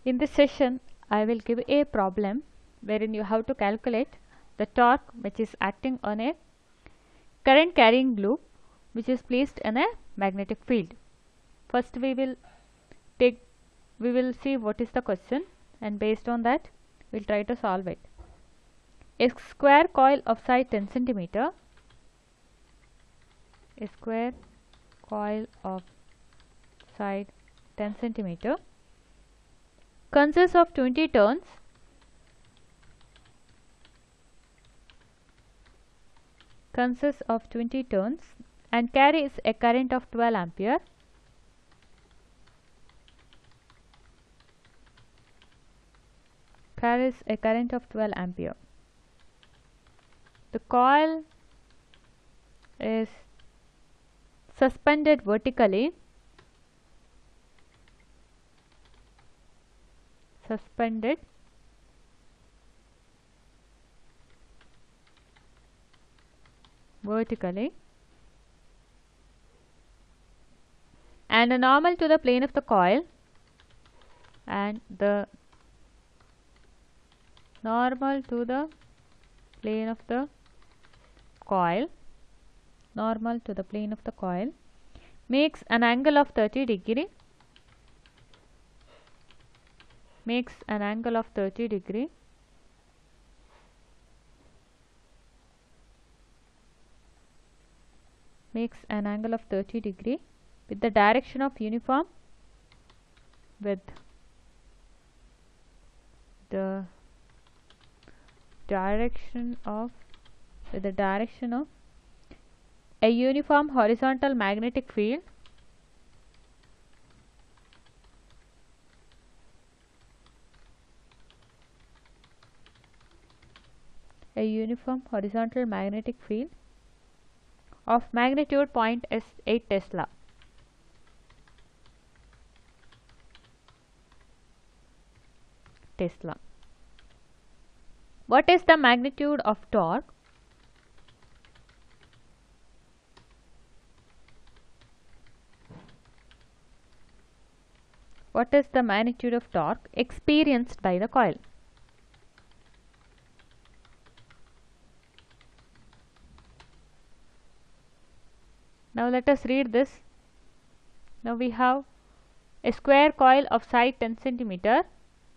In this session, I will give a problem wherein you have to calculate the torque which is acting on a current carrying loop which is placed in a magnetic field. First we will see what is the question, and based on that we will try to solve it. A square coil of size 10 cm, a square coil of side 10 cm consists of 20 turns and carries a current of 12 ampere. The coil is suspended vertically and normal to the plane of the coil, and the normal to the plane of the coil makes an angle of 30 degree with the direction of uniform a uniform horizontal magnetic field of magnitude 0.8 Tesla. What is the magnitude of torque? Experienced by the coil? Now let us read this. Now we have a square coil of side 10 cm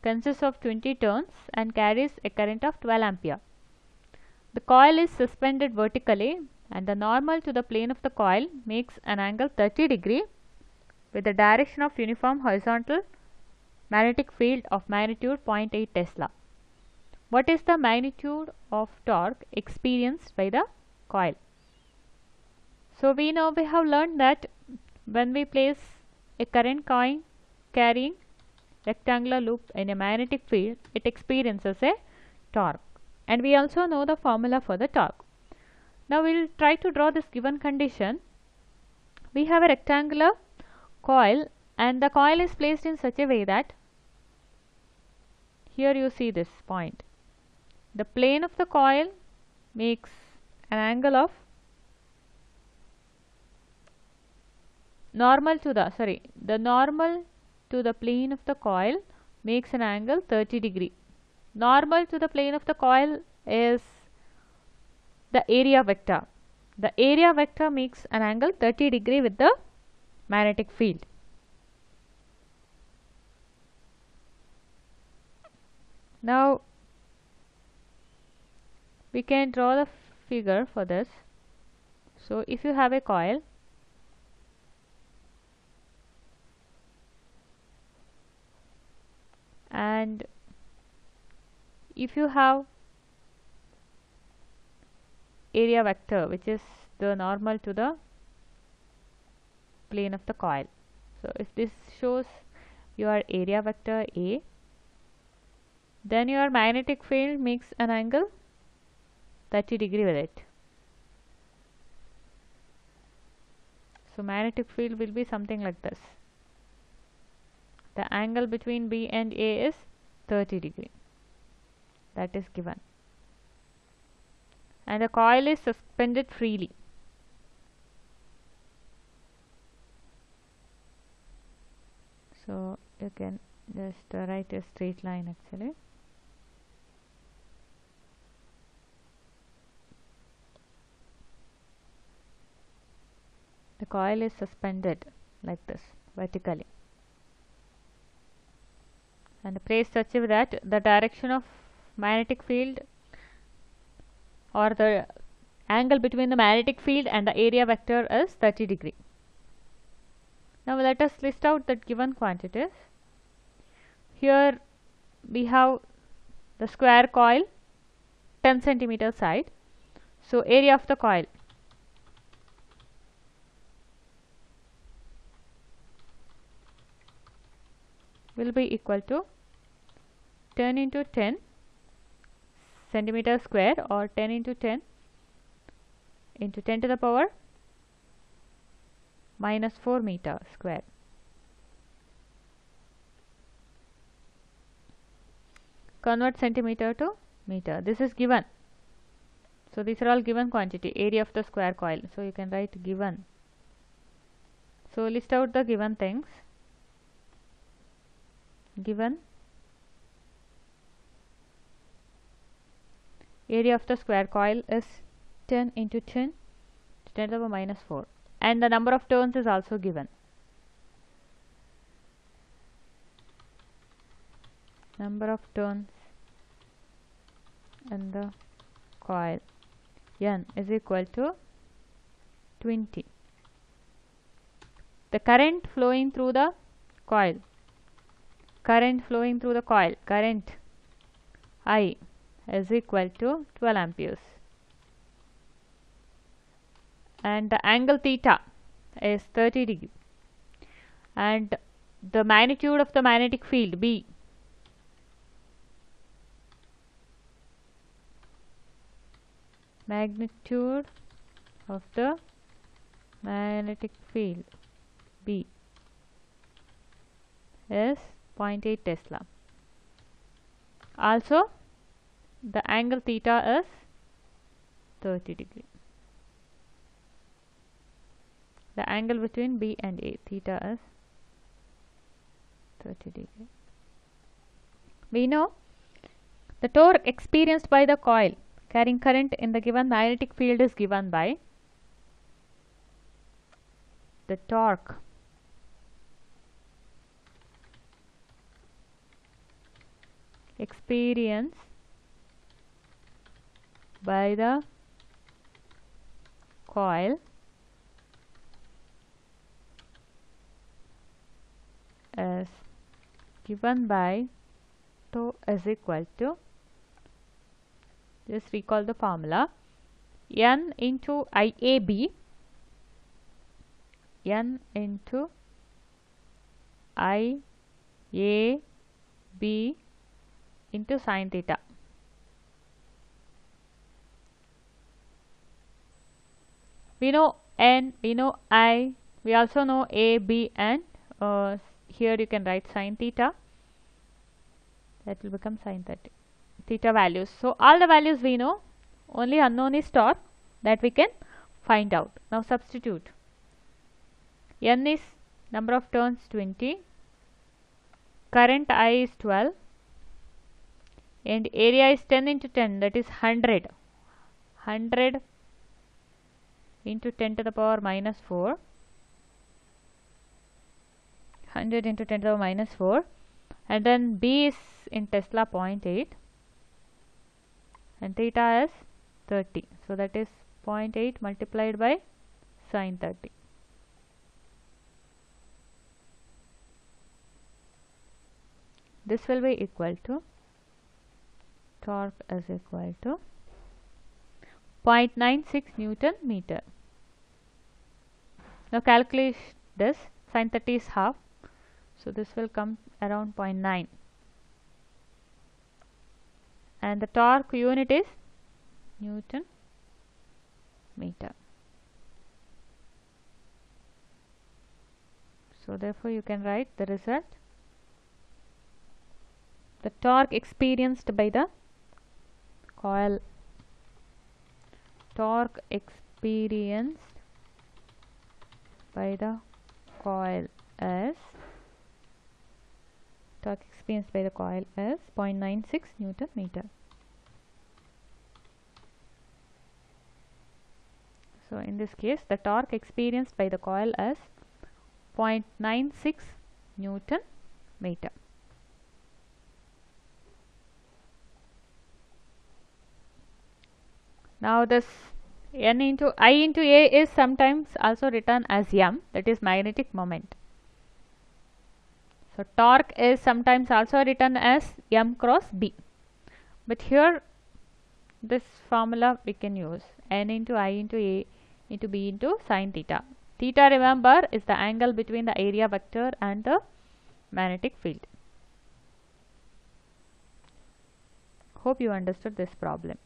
consists of 20 turns and carries a current of 12 ampere. The coil is suspended vertically, and the normal to the plane of the coil makes an angle 30 degree with the direction of uniform horizontal magnetic field of magnitude 0.8 Tesla. What is the magnitude of torque experienced by the coil? So we have learned that when we place a current coil carrying rectangular loop in a magnetic field, it experiences a torque, and we also know the formula for the torque. Now we will try to draw this given condition. We have a rectangular coil, and the coil is placed in such a way that here you see this point. The plane of the coil makes an angle of normal to the plane of the coil makes an angle 30 degree. Normal to the plane of the coil is the area vector. The area vector makes an angle 30 degree with the magnetic field. Now we can draw the figure for this. So if you have a coil, and if you have area vector which is the normal to the plane of the coil. So if this shows your area vector A, then your magnetic field makes an angle 30 degree with it. So magnetic field will be something like this. The angle between B and A is 30 degree. That is given. And the coil is suspended freely. So you can just write a straight line actually. The coil is suspended like this vertically and placed such that the direction of magnetic field or the angle between the magnetic field and the area vector is 30 degree. Now let us list out the given quantities. Here we have the square coil 10 centimeter side. So area of the coil will be equal to 10 into 10 centimeter square or 10 into 10 into 10 to the power minus 4 meter square. Convert centimeter to meter. This is given. So these are all given quantity, area of the square coil. So you can write given. So list out the given things. Given area of the square coil is 10 into 10 to 10 to the power minus 4, and the number of turns is also given. Number of turns in the coil N is equal to 20. The current flowing through the coil, current I is equal to 12 amperes, and the angle theta is 30 degree, and the magnitude of the magnetic field B magnitude of the magnetic field B is 0.8 Tesla. Also the angle theta is 30 degree. The angle between B and A, theta is 30 degree. We know the torque experienced by the coil carrying current in the given magnetic field is given by the torque experienced by the coil is given by tau is equal to, just recall the formula, N into IAB, N into IAB into sin theta. We know N, we know I, we also know A, B, and here you can write sin theta. That will become sin theta values. So all the values we know, only unknown is torque that we can find out. Now substitute. N is number of turns 20, current I is 12, and area is 10 into 10, that is 100. 100 into 10 to the power minus 4. 100 into 10 to the power minus 4. And then B is in Tesla 0.8. And theta is 30. So that is 0.8 multiplied by sin 30. This will be equal to, torque is equal to 0.96 Newton meter. Now calculate this. Sin 30 is half, so this will come around 0.9, and the torque unit is Newton meter. So therefore you can write the result. The torque experienced by the coil, torque experienced by the coil is, torque experienced by the coil is 0.96 Newton meter. So in this case, the torque experienced by the coil is 0.96 Newton meter. Now this N into I into A is sometimes also written as M, that is magnetic moment. So torque is sometimes also written as M cross B. But here this formula we can use, N into I into A into B into sine theta. Theta, remember, is the angle between the area vector and the magnetic field. Hope you understood this problem.